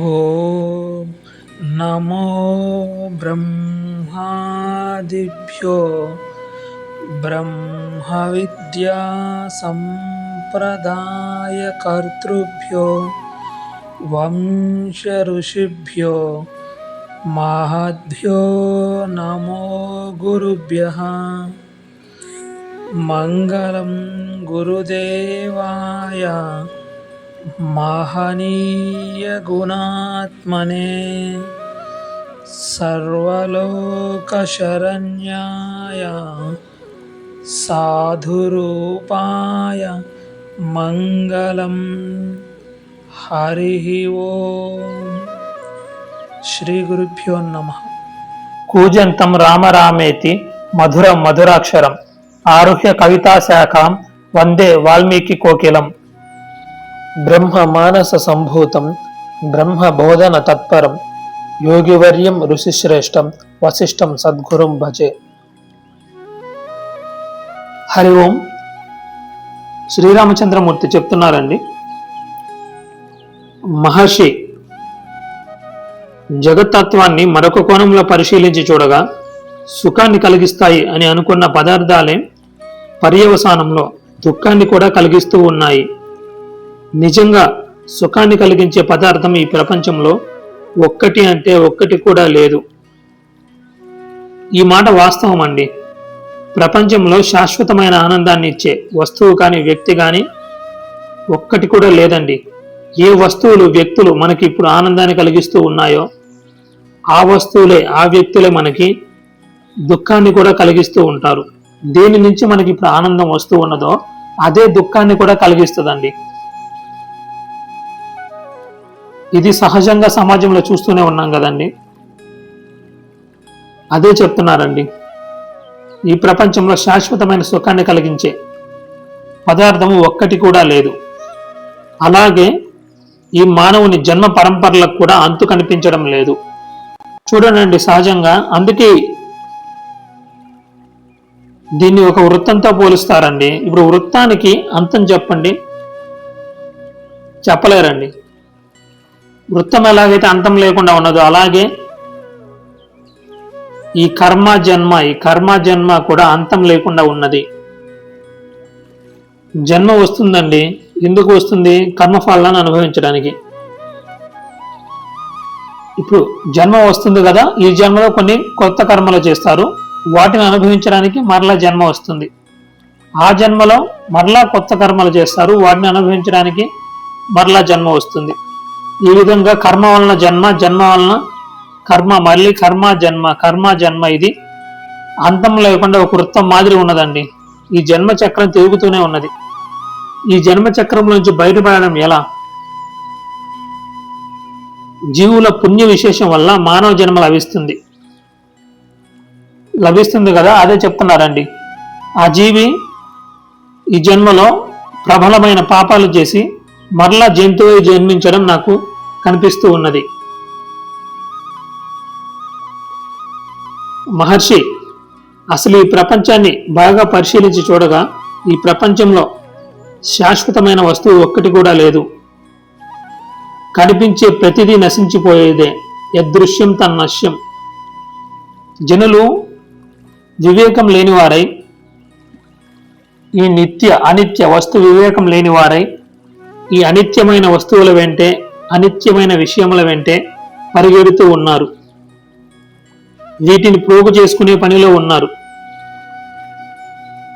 ఓం నమో బ్రహ్మాదిభ్యో బ్రహ్మ విద్యా సంప్రదాయకర్తృభ్యో వంశ ఋషిభ్యో మహద్భ్యో నమో గురుభ్యః. మంగళం గురుదేవాయ మహనీయ గుణాత్మనే సర్వలోకశరణ్యాయ సాధురూపాయ మంగళం. హరి ఓం. శ్రీ గురుభ్యో నమః. కూజంతం రామరామేతి మధురం మధురాక్షరం ఆరుహ్య కవితా శాఖాం వందే వాల్మీకి కోకిలం. బ్రహ్మ మానస సంభూతం బ్రహ్మ బోధన తత్పరం యోగివర్యం ఋషిశ్రేష్టం వశిష్టం సద్గురుం భజే. హరి ఓం. శ్రీరామచంద్రమూర్తి చెప్తున్నారండి, మహర్షి జగత్తత్వాన్ని మరొక కోణంలో పరిశీలించి చూడగా సుఖాన్ని కలిగిస్తాయి అని అనుకున్న పదార్థాలే పర్యవసానంలో దుఃఖాన్ని కూడా కలిగిస్తూ ఉన్నాయి. నిజంగా సుఖాన్ని కలిగించే పదార్థం ఈ ప్రపంచంలో ఒక్కటి అంటే ఒక్కటి కూడా లేదు. ఈ మాట వాస్తవం అండి. ప్రపంచంలో శాశ్వతమైన ఆనందాన్ని ఇచ్చే వస్తువు కానీ వ్యక్తి కానీ ఒక్కటి కూడా లేదండి. ఏ వస్తువులు వ్యక్తులు మనకి ఇప్పుడు ఆనందాన్ని కలిగిస్తూ ఉన్నాయో ఆ వస్తువులే ఆ వ్యక్తులే మనకి దుఃఖాన్ని కూడా కలిగిస్తూ ఉంటారు. దేని నుంచి మనకి ఇప్పుడు ఆనందం వస్తూ ఉన్నదో అదే దుఃఖాన్ని కూడా కలిగిస్తుందండి. ఇది సహజంగా సమాజంలో చూస్తూనే ఉన్నాం కదండి. అదే చెప్తున్నారండి, ఈ ప్రపంచంలో శాశ్వతమైన సుఖాన్ని కలిగించే పదార్థము ఒక్కటి కూడా లేదు. అలాగే ఈ మానవుని జన్మ పరంపరలకు కూడా అంతు కనిపించడం లేదు. చూడండి, సహజంగా అందుకే దీన్ని ఒక వృత్తంతో పోలుస్తారండి. ఇప్పుడు వృత్తానికి అంతం చెప్పండి, చెప్పలేరండి. వృత్తం ఎలాగైతే అంతం లేకుండా ఉన్నదో అలాగే ఈ కర్మ జన్మ కూడా అంతం లేకుండా ఉన్నది. జన్మ వస్తుందండి. ఎందుకు వస్తుంది? కర్మఫలాన్ని అనుభవించడానికి. ఇప్పుడు జన్మ వస్తుంది కదా, ఈ జన్మలో కొన్ని కొత్త కర్మలు చేస్తారు, వాటిని అనుభవించడానికి మరలా జన్మ వస్తుంది. ఆ జన్మలో మరలా కొత్త కర్మలు చేస్తారు, వాటిని అనుభవించడానికి మరలా జన్మ వస్తుంది. ఈ విధంగా కర్మ వలన జన్మ, జన్మ వలన కర్మ, మళ్ళీ కర్మ జన్మ, ఇది అంతం లేకుండా ఒక వృత్తం మాదిరి ఉన్నదండి. ఈ జన్మ చక్రం తిరుగుతూనే ఉన్నది. ఈ జన్మ చక్రం నుంచి బయటపడడం ఎలా? జీవుల పుణ్య విశేషం వల్ల మానవ జన్మ లభిస్తుంది కదా, అదే చెప్తున్నారండి. ఆ జీవి ఈ జన్మలో ప్రబలమైన పాపాలు చేసి మరలా జంతువు జన్మించడం నాకు కనిపిస్తూ ఉన్నది. మహర్షి అసలు ఈ ప్రపంచాన్ని బాగా పరిశీలించి చూడగా ఈ ప్రపంచంలో శాశ్వతమైన వస్తువు ఒక్కటి కూడా లేదు. కనిపించే ప్రతిదీ నశించిపోయేదే. యదృశ్యం తన్నశ్యం. జనులు వివేకం లేనివారై, ఈ నిత్య అనిత్య వస్తు వివేకం లేనివారై ఈ అనిత్యమైన వస్తువుల వెంటే, అనిత్యమైన విషయముల వెంటే పరిగెడుతూ ఉన్నారు. వీటిని ప్రోగు చేసుకునే పనిలో ఉన్నారు.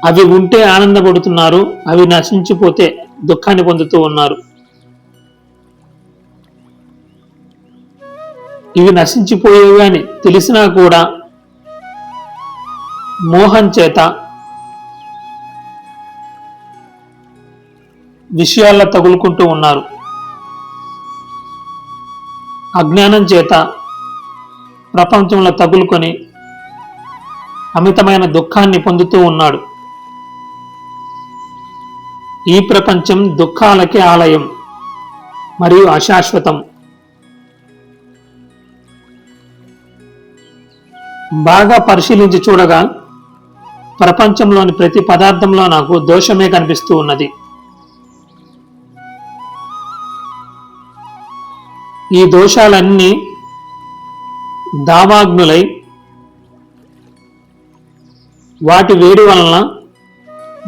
అవి ఉంటే ఆనందపడుతున్నారు, అవి నశించిపోతే దుఃఖాన్ని పొందుతూ ఉన్నారు. ఇవి నశించిపోయేవి అని తెలిసినా కూడా మోహం చేత విషయాల్లో తగులుకుంటూ ఉన్నారు. అజ్ఞానం చేత ప్రపంచంలో తగులుకొని అమితమైన దుఃఖాన్ని పొందుతూ ఉన్నాడు. ఈ ప్రపంచం దుఃఖాలకే ఆలయం మరియు అశాశ్వతం. బాగా పరిశీలించి చూడగా ప్రపంచంలోని ప్రతి పదార్థంలో నాకు దోషమే కనిపిస్తూ ఉన్నది. ఈ దోషాలన్నీ దావాగ్నులై వాటి వేడి వలన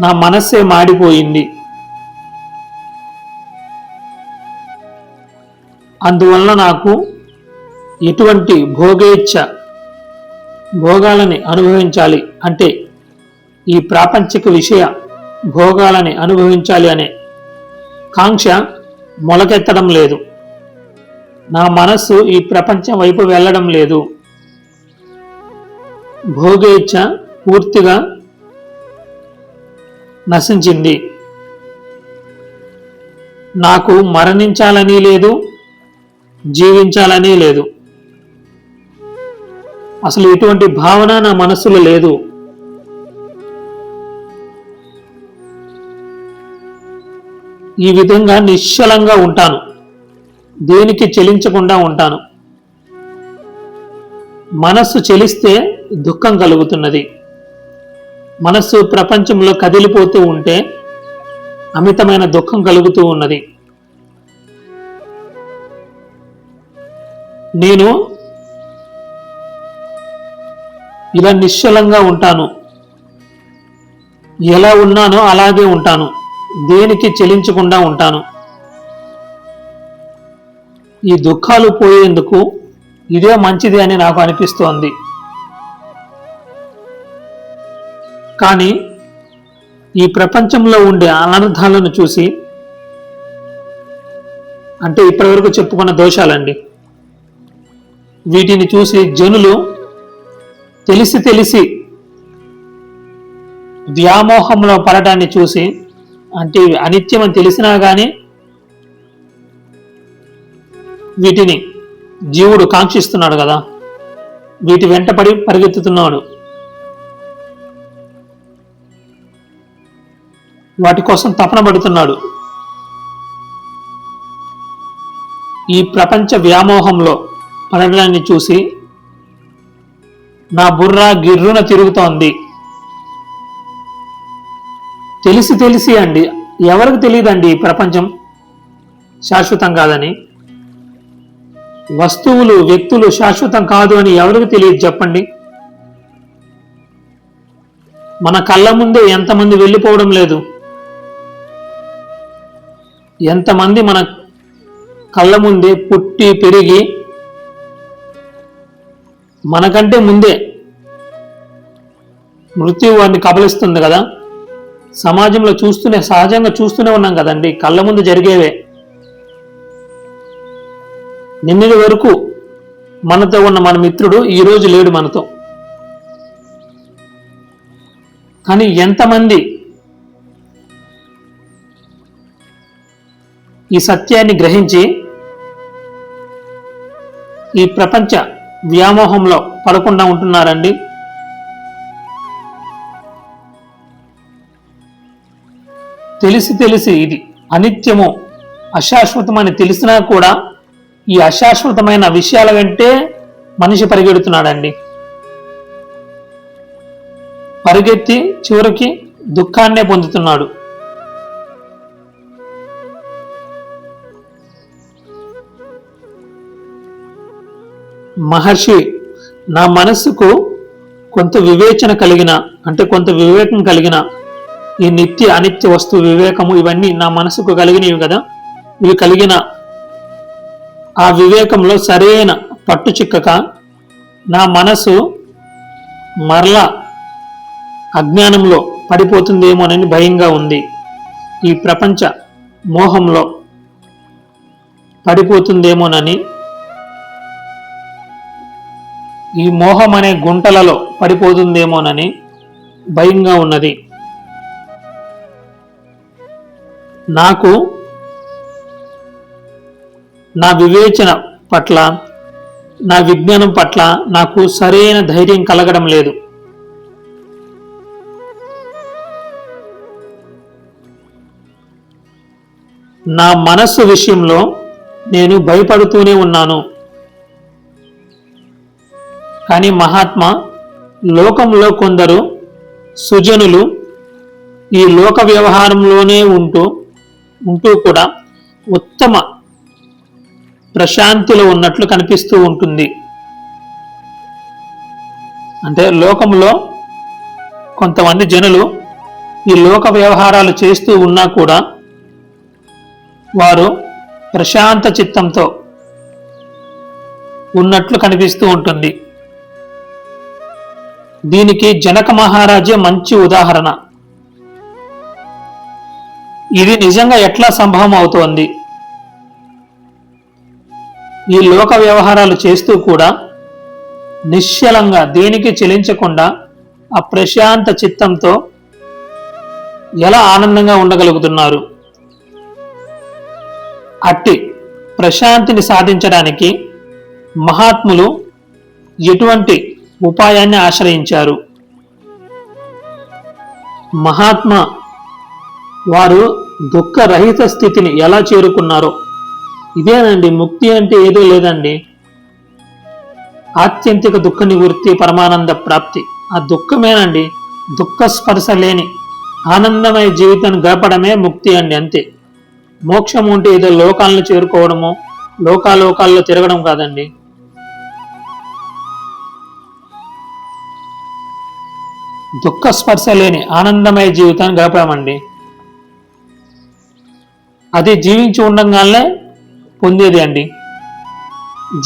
నా మనస్సే మాడిపోయింది. అందువలన నాకు ఎటువంటి భోగేచ్ఛ, భోగాలని అనుభవించాలి అంటే ఈ ప్రాపంచిక విషయ భోగాలని అనుభవించాలి అనే కాంక్ష మొలకెత్తడం లేదు. నా మనస్సు ఈ ప్రపంచం వైపు వెళ్ళడం లేదు. భోగేచ్ఛ పూర్తిగా నశించింది. నాకు మరణించాలని లేదు, జీవించాలని లేదు. అసలు ఎటువంటి భావన నా మనస్సులో లేదు. ఈ విధంగా నిశ్చలంగా ఉంటాను, దేనికి చెలించకుండా ఉంటాను. మనస్సు చెలిస్తే దుఃఖం కలుగుతున్నది. మనస్సు ప్రపంచంలో కదిలిపోతూ ఉంటే అమితమైన దుఃఖం కలుగుతూ ఉన్నది. నేను ఇలా నిశ్చలంగా ఉంటాను, ఎలా ఉన్నానో అలాగే ఉంటాను, దేనికి చెలించకుండా ఉంటాను. ఈ దుఃఖాలు పోయేందుకు ఇదే మంచిది అని నాకు అనిపిస్తోంది. కానీ ఈ ప్రపంచంలో ఉండే అనర్థాలను చూసి, అంటే ఇప్పటివరకు చెప్పుకున్న దోషాలండి, వీటిని చూసి జనులు తెలిసి వ్యామోహంలో పడటాన్ని చూసి, అంటే అనిత్యమని తెలిసినా కానీ వీటిని జీవుడు కాంక్షిస్తున్నాడు కదా, వీటి వెంటపడి పరిగెత్తుతున్నాడు, వాటి కోసం తపన పడుతున్నాడు. ఈ ప్రపంచ వ్యామోహంలో పడడాన్ని చూసి నా బుర్ర గిర్రున తిరుగుతోంది. తెలిసి అండి, ఎవరికి తెలియదండి ఈ ప్రపంచం శాశ్వతం కాదని. వస్తువులు, వ్యక్తులు శాశ్వతం కాదు అని ఎవరికి తెలియదు చెప్పండి? మన కళ్ళ ముందే ఎంతమంది వెళ్ళిపోవడం లేదు, ఎంతమంది మన కళ్ళ ముందే పుట్టి పెరిగి మనకంటే ముందే మృత్యువు వారిని కబలిస్తుంది కదా. సమాజంలో సహజంగా చూస్తూనే ఉన్నాం కదండి, కళ్ళ ముందు జరిగేవే. నిన్నటి వరకు మనతో ఉన్న మన మిత్రుడు ఈరోజు లేడు మనతో. కానీ ఎంతమంది ఈ సత్యాన్ని గ్రహించి ఈ ప్రపంచ వ్యామోహంలో పడకుండా ఉంటున్నారండి? తెలిసి ఇది అనిత్యము, అశాశ్వతమని తెలిసినా కూడా ఈ అశాశ్వతమైన విషయాల వెంటే మనిషి పరిగెడుతున్నాడండి. పరిగెత్తి చివరికి దుఃఖాన్నే పొందుతున్నాడు. మహర్షి నా మనస్సుకు కొంత వివేచన కలిగిన, అంటే కొంత వివేకం కలిగిన, ఈ నిత్య అనిత్య వస్తు వివేకము ఇవన్నీ నా మనసుకు కలిగినవి కదా, ఇవి కలిగిన ఆ వివేకంలో సరైన పట్టు చిక్కక నా మనసు మరలా అజ్ఞానంలో పడిపోతుందేమోనని భయంగా ఉంది. ఈ ప్రపంచ మోహంలో పడిపోతుందేమోనని, ఈ మోహం అనే గుంటలలో పడిపోతుందేమోనని భయంగా ఉన్నది. నాకు నా వివేచన పట్ల, నా విజ్ఞానం పట్ల నాకు సరైన ధైర్యం కలగడం లేదు. నా మనస్సు విషయంలో నేను భయపడుతూనే ఉన్నాను. కానీ మహాత్మా, లోకంలో కొందరు సుజనులు ఈ లోక వ్యవహారంలోనే ఉంటూ కూడా ఉత్తమ ప్రశాంతిలో ఉన్నట్లు కనిపిస్తూ ఉంటుంది. అంటే లోకంలో కొంతమంది జనులు ఈ లోక వ్యవహారాలు చేస్తూ ఉన్నా కూడా వారు ప్రశాంత చిత్తంతో ఉన్నట్లు కనిపిస్తూ ఉంటుంది. దీనికి జనక మహారాజే మంచి ఉదాహరణ. ఇది నిజంగా ఎట్లా సంభవం అవుతోంది? ఈ లోక వ్యవహారాలు చేస్తూ కూడా నిశ్చలంగా దేనికి చెలించకుండా ఆ ప్రశాంత చిత్తంతో ఎలా ఆనందంగా ఉండగలుగుతున్నారు? అట్టి ప్రశాంతిని సాధించడానికి మహాత్ములు ఎటువంటి ఉపాయాన్ని ఆశ్రయించారు? మహాత్మా వారు దుఃఖరహిత స్థితిని ఎలా చేరుకున్నారో ఇదేనండి. ముక్తి అంటే ఏదో లేదండి, ఆత్యంతిక దుఃఖ నివృత్తి, పరమానంద ప్రాప్తి. ఆ దుఃఖమేనండి. దుఃఖ స్పర్శ లేని ఆనందమయ జీవితాన్ని గడపడమే ముక్తి అండి, అంతే. మోక్షం ఉంటే ఏదో లోకాలను చేరుకోవడము, లోకాలోకాల్లో తిరగడం కాదండి. దుఃఖ స్పర్శ లేని ఆనందమయ జీవితాన్ని గడపడమండి. అది జీవించి ఉండగానే పొందేది అండి.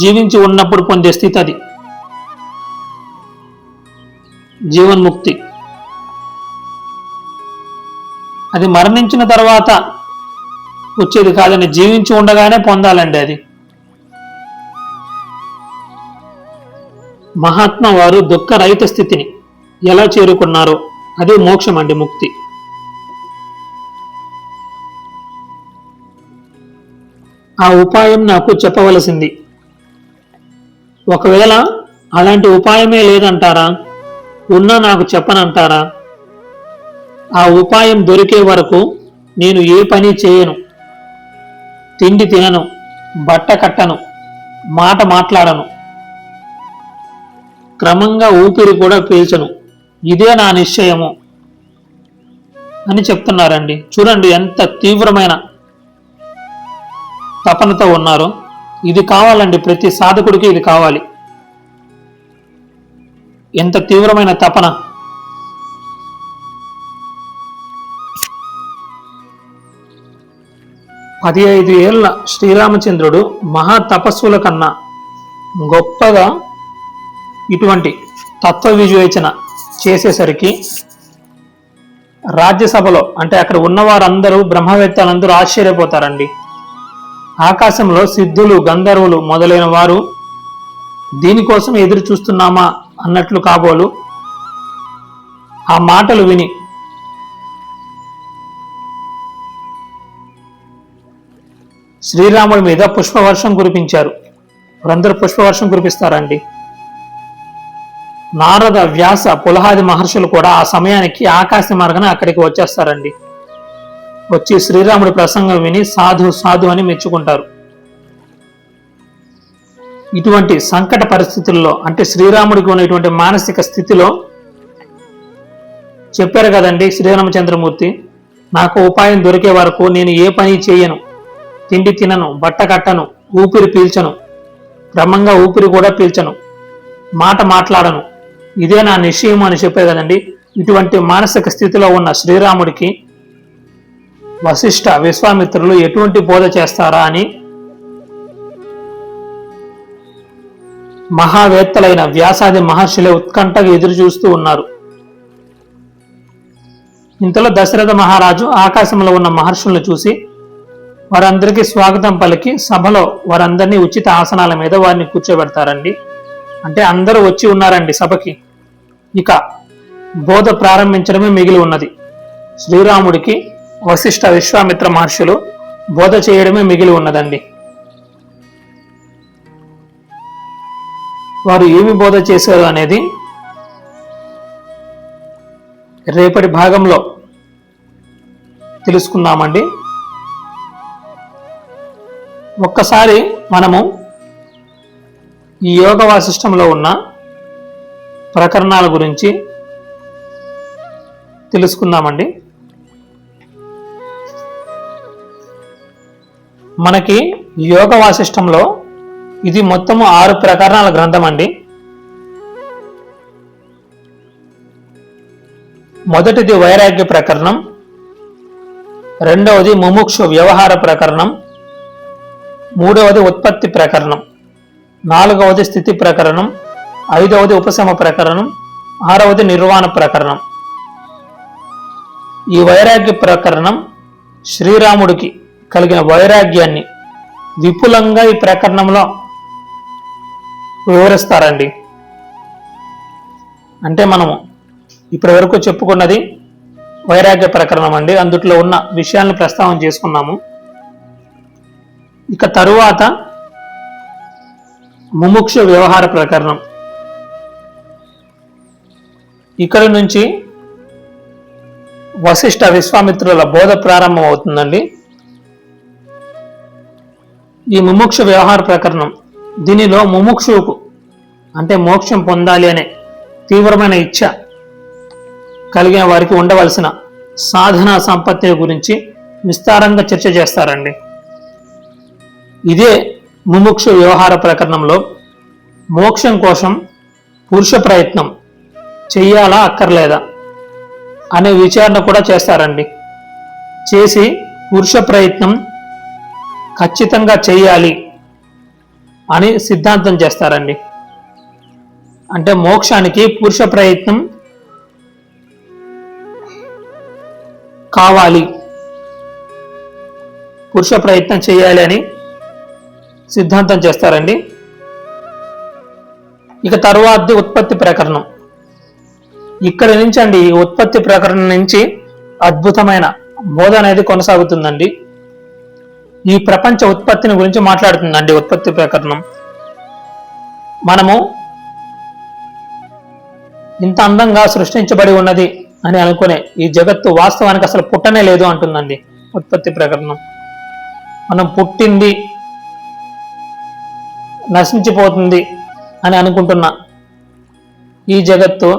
జీవించి ఉన్నప్పుడు పొందే స్థితి అది జీవన్ముక్తి. అది మరణించిన తర్వాత వచ్చేది కాదని జీవించి ఉండగానే పొందాలండి అది. మహాత్మా వారు దుఃఖరహిత స్థితిని ఎలా చేరుకున్నారో అదే మోక్షం అండి, ముక్తి. ఆ ఉపాయం నాకు చెప్పవలసింది. ఒకవేళ అలాంటి ఉపాయమే లేదంటారా? ఉన్నా నాకు చెప్పనంటారా? ఆ ఉపాయం దొరికే వరకు నేను ఏ పని చేయను, తిండి తినను, బట్ట కట్టను, మాట మాట్లాడను, క్రమంగా ఊపిరి కూడా పీల్చను. ఇదే నా నిశ్చయము అని చెప్తున్నారండి. చూడండి ఎంత తీవ్రమైన తపనతో ఉన్నారో. ఇది కావాలండి, ప్రతి సాధకుడికి ఇది కావాలి. ఎంత తీవ్రమైన తపన. పదిహేను ఏళ్ల శ్రీరామచంద్రుడు మహా తపస్సుల కన్నా గొప్పగా ఇటువంటి తత్వ వివేచన చేసేసరికి రాజ్యసభలో అంటే అక్కడ ఉన్నవారందరూ బ్రహ్మవేత్తలందరూ ఆశ్చర్యపోతారండి. ఆకాశంలో సిద్ధులు, గంధర్వులు మొదలైన వారు దీనికోసం ఎదురు చూస్తున్నామా అన్నట్లు కాబోలు ఆ మాటలు విని శ్రీరాముడి మీద పుష్పవర్షం కురిపించారు. వారందరూ పుష్పవర్షం కురిపిస్తారండి. నారద, వ్యాస, పులహాది మహర్షులు కూడా ఆ సమయానికి ఆకాశ మార్గాన అక్కడికి వచ్చేస్తారండి. వచ్చి శ్రీరాముడి ప్రసంగం విని సాధు సాధు అని మెచ్చుకుంటారు. ఇటువంటి సంకట పరిస్థితుల్లో అంటే శ్రీరాముడికి ఉన్నటువంటి మానసిక స్థితిలో చెప్పారు కదండి శ్రీరామచంద్రమూర్తి, నాకు ఉపాయం దొరికే వరకు నేను ఏ పని చేయను, తిండి తినను, బట్ట కట్టను, ఊపిరి పీల్చను, క్రమంగా ఊపిరి కూడా పీల్చను, మాట మాట్లాడను, ఇదే నా నిశ్చయం అని చెప్పారు కదండి. ఇటువంటి మానసిక స్థితిలో ఉన్న శ్రీరాముడికి వశిష్ఠ, విశ్వామిత్రులు ఎటువంటి బోధ చేస్తారా అని మహావేత్తలైన వ్యాసాది మహర్షులే ఉత్కంఠగా ఎదురు చూస్తూ ఉన్నారు. ఇంతలో దశరథ మహారాజు ఆకాశంలో ఉన్న మహర్షులను చూసి వారందరికీ స్వాగతం పలికి సభలో వారందరినీ ఉచిత ఆసనాల మీద వారిని కూర్చోబెడతారండి. అంటే అందరూ వచ్చి ఉన్నారండి సభకి. ఇక బోధ ప్రారంభించడమే మిగిలి ఉన్నది. శ్రీరాముడికి వశిష్ఠ, విశ్వామిత్ర మహర్షులు బోధ చేయడమే మిగిలి ఉన్నదండి. వారు ఏమి బోధ చేశారు అనేది రేపటి భాగంలో తెలుసుకుందామండి. ఒక్కసారి మనము ఈ యోగ వాసిష్టంలో ఉన్న ప్రకరణాల గురించి తెలుసుకుందామండి. మనకి యోగ వాసిష్టంలో ఇది మొత్తము 6 ప్రకరణాల గ్రంథం అండి. మొదటిది వైరాగ్య ప్రకరణం, రెండవది ముముక్షు వ్యవహార ప్రకరణం, మూడవది ఉత్పత్తి ప్రకరణం, నాలుగవది స్థితి ప్రకరణం, ఐదవది ఉపశమ ప్రకరణం, ఆరవది నిర్వాణ ప్రకరణం. ఈ వైరాగ్య ప్రకరణం శ్రీరాముడికి కలిగిన వైరాగ్యాన్ని విపులంగా ఈ ప్రకరణంలో వివరిస్తారండి. అంటే మనము ఇప్పటి వరకు చెప్పుకున్నది వైరాగ్య ప్రకరణం అండి. అందుట్లో ఉన్న విషయాలను ప్రస్తావన చేసుకున్నాము. ఇక తరువాత ముముక్షు వ్యవహార ప్రకరణం. ఇక్కడి నుంచి వశిష్ఠ విశ్వామిత్రుల బోధ ప్రారంభం అవుతుందండి. ఈ ముముక్షు వ్యవహార ప్రకరణం, దీనిలో ముముక్షువుకు అంటే మోక్షం పొందాలి అనే తీవ్రమైన ఇచ్ఛ కలిగిన వారికి ఉండవలసిన సాధనా సంపత్తి గురించి విస్తారంగా చర్చ చేస్తారండి. ఇదే ముముక్షు వ్యవహార ప్రకరణంలో మోక్షం కోసం పురుష ప్రయత్నం చెయ్యాలా అక్కర్లేదా అనే విచారణ కూడా చేస్తారండి. చేసి పురుష ప్రయత్నం ఖచ్చితంగా చెయ్యాలి అని సిద్ధాంతం చేస్తారండి. అంటే మోక్షానికి పురుష ప్రయత్నం కావాలి, పురుష ప్రయత్నం చేయాలి అని సిద్ధాంతం చేస్తారండి. ఇక తరువాతది ఉత్పత్తి ప్రకరణం. ఇక్కడి నుంచి అండి, ఈ ఉత్పత్తి ప్రకరణం నుంచి అద్భుతమైన బోధ అనేది కొనసాగుతుందండి. ఈ ప్రపంచ ఉత్పత్తిని గురించి మాట్లాడుతుందండి ఉత్పత్తి ప్రకరణం. మనము ఇంత అందంగా సృష్టించబడి ఉన్నది అని అనుకునే ఈ జగత్తు వాస్తవానికి అసలు పుట్టనే లేదు అంటుందండి ఉత్పత్తి ప్రకరణం. మనం పుట్టింది నశించిపోతుంది అని అనుకుంటున్న ఈ జగత్తు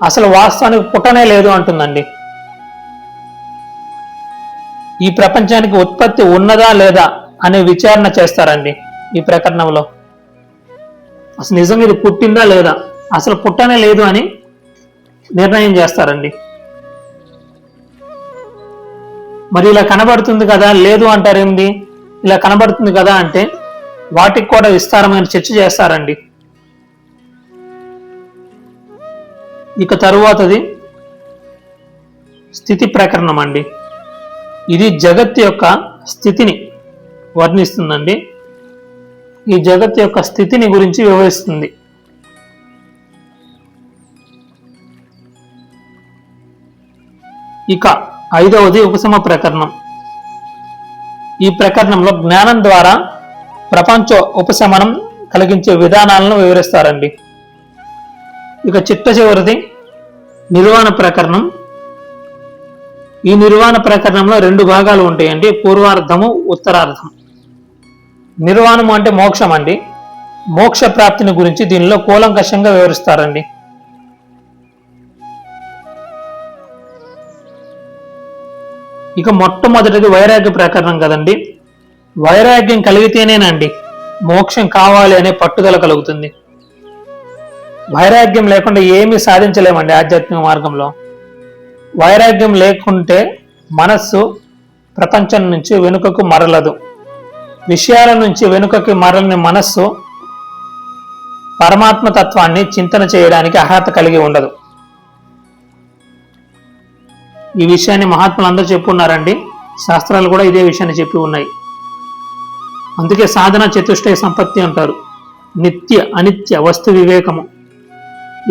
అసలు వాస్తవానికి పుట్టనే లేదు అంటుందండి. ఈ ప్రపంచానికి ఉత్పత్తి ఉన్నదా లేదా అనే విచారణ చేస్తారండి ఈ ప్రకరణంలో. అసలు నిజంగా ఇది పుట్టిందా లేదా, అసలు పుట్టనే లేదు అని నిర్ణయం చేస్తారండి. మరి ఇలా కనబడుతుంది కదా, లేదు అంటారేంది, ఇలా కనబడుతుంది కదా అంటే వాటికి కూడా విస్తారమైన చర్చ చేస్తారండి. ఇక తరువాతది స్థితి ప్రకరణం అండి. ఇది జగత్ యొక్క స్థితిని వర్ణిస్తుందండి. ఈ జగత్ యొక్క స్థితిని గురించి వివరిస్తుంది. ఇక ఐదవది ఉపశమ ప్రకరణం. ఈ ప్రకరణంలో జ్ఞానం ద్వారా ప్రపంచ ఉపశమనం కలిగించే విధానాలను వివరిస్తారండి. ఇక చిట్ట చివరిది నిర్వాణ ప్రకరణం. ఈ నిర్వాణ ప్రకరణంలో 2 భాగాలు ఉంటాయండి, పూర్వార్ధము, ఉత్తరార్ధం. నిర్వాణము అంటే మోక్షం అండి. మోక్ష ప్రాప్తిని గురించి దీనిలో కూలంకషంగా వివరిస్తారండి. ఇక మొట్టమొదటిది వైరాగ్య ప్రకరణం కదండి. వైరాగ్యం కలిగితేనేనండి మోక్షం కావాలి అనే పట్టుదల కలుగుతుంది. వైరాగ్యం లేకుండా ఏమీ సాధించలేమండి ఆధ్యాత్మిక మార్గంలో. వైరాగ్యం లేకుంటే మనస్సు ప్రపంచం నుంచి వెనుకకు మరలదు. విషయాల నుంచి వెనుకకి మరలని మనస్సు పరమాత్మ తత్వాన్ని చింతన చేయడానికి అర్హత కలిగి ఉండదు. ఈ విషయాన్ని మహాత్ములు అందరూ చెప్పి ఉన్నారండి. శాస్త్రాలు కూడా ఇదే విషయాన్ని చెప్పి ఉన్నాయి. అందుకే సాధన చతుష్టయ సంపత్తి అంటారు. నిత్య అనిత్య వస్తు వివేకము,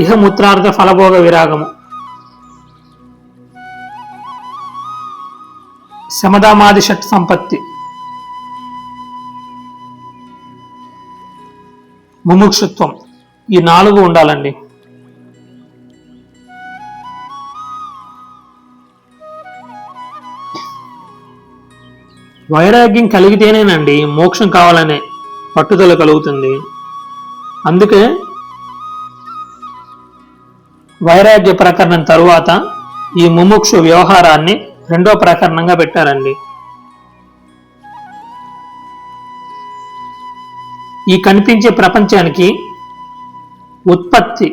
ఇహమూత్రార్థ ఫలభోగ విరాగము, శమదామాది షట్ సంపత్తి, ముముక్షుత్వం, ఈ 4 ఉండాలండి. వైరాగ్యం కలిగితేనేనండి మోక్షం కావాలనే పట్టుదల కలుగుతుంది. అందుకే వైరాగ్య ప్రకరణం తరువాత ఈ ముముక్షు వ్యవహారాన్ని 2వ ప్రకరణంగా పెట్టారండి. ఈ కనిపించే ప్రపంచానికి ఉత్పత్తి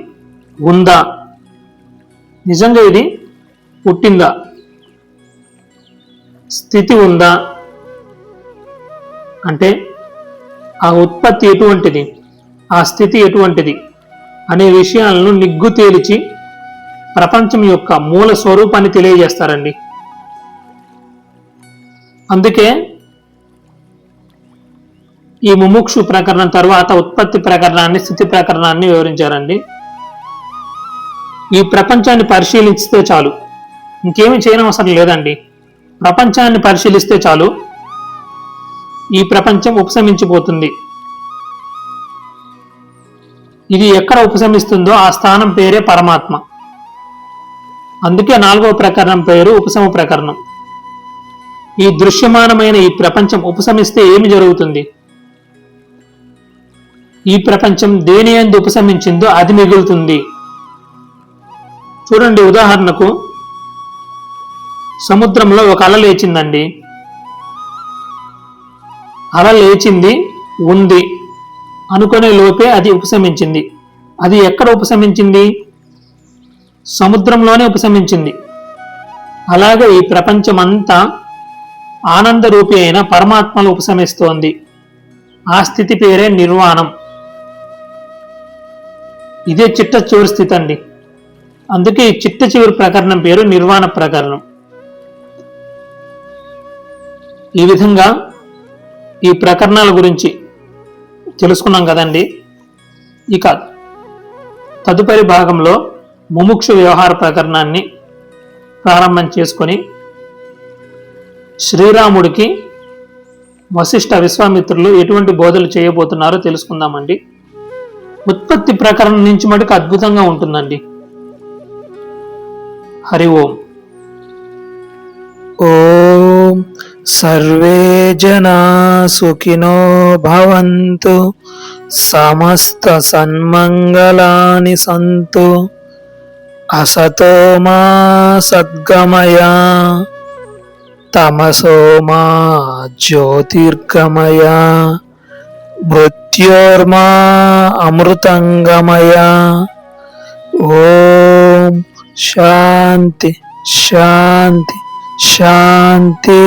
ఉందా? నిజంగా ఇది పుట్టిందా? స్థితి ఉందా? అంటే ఆ ఉత్పత్తి ఎటువంటిది, ఆ స్థితి ఎటువంటిది అనే విషయాలను నిగ్గు తేల్చి ప్రపంచం యొక్క మూల స్వరూపాన్ని తెలియజేస్తారండి. అందుకే ఈ ముముక్షు ప్రకరణం తర్వాత ఉత్పత్తి ప్రకరణాన్ని, స్థితి ప్రకరణాన్ని వివరించారండి. ఈ ప్రపంచాన్ని పరిశీలిస్తే చాలు, ఇంకేమి చేయనవసరం లేదండి. ప్రపంచాన్ని పరిశీలిస్తే చాలు, ఈ ప్రపంచం ఉపశమించిపోతుంది. ఇది ఎక్కడ ఉపశమిస్తుందో ఆ స్థానం పేరే పరమాత్మ. అందుకే 4వ ప్రకరణం పేరు ఉపశమ ప్రకరణం. ఈ దృశ్యమానమైన ఈ ప్రపంచం ఉపశమిస్తే ఏమి జరుగుతుంది? ఈ ప్రపంచం దేని యందు ఉపశమించిందో అది మిగులుతుంది. చూడండి, ఉదాహరణకు సముద్రంలో ఒక అల లేచిందండి. అల లేచింది, ఉంది అనుకునే లోపే అది ఉపశమించింది. అది ఎక్కడ ఉపశమించింది? సముద్రంలోనే ఉపశమించింది. అలాగే ఈ ప్రపంచమంతా ఆనంద రూపి అయిన పరమాత్మలో ఉపశమిస్తోంది. ఆ స్థితి పేరే నిర్వాణం. ఇదే చిట్ట చివరి స్థితి అండి. అందుకే ఈ చిట్ట చివరి ప్రకరణం పేరు నిర్వాణ ప్రకరణం. ఈ విధంగా ఈ ప్రకరణాల గురించి తెలుసుకున్నాం కదండి. ఇక తదుపరి భాగంలో ముముక్షు వ్యవహార ప్రకరణాన్ని ప్రారంభం చేసుకొని శ్రీరాముడికి వశిష్ఠ విశ్వామిత్రులు ఎటువంటి బోధలు చేయబోతున్నారో తెలుసుకుందామండి. ఉత్పత్తి ప్రకరణం నుంచి మటుకు అద్భుతంగా ఉంటుందండి. హరి ఓం. ఓం సర్వే జనా సుఖినో భవంతు, సమస్త సన్మంగళాని సంతు, అసతో మా సద్గమయ, తమసో మా జ్యోతిర్గమయ, మృత్యోర్మా అమృతంగమయ. ఓం శాంతి శాంతి శాంతి.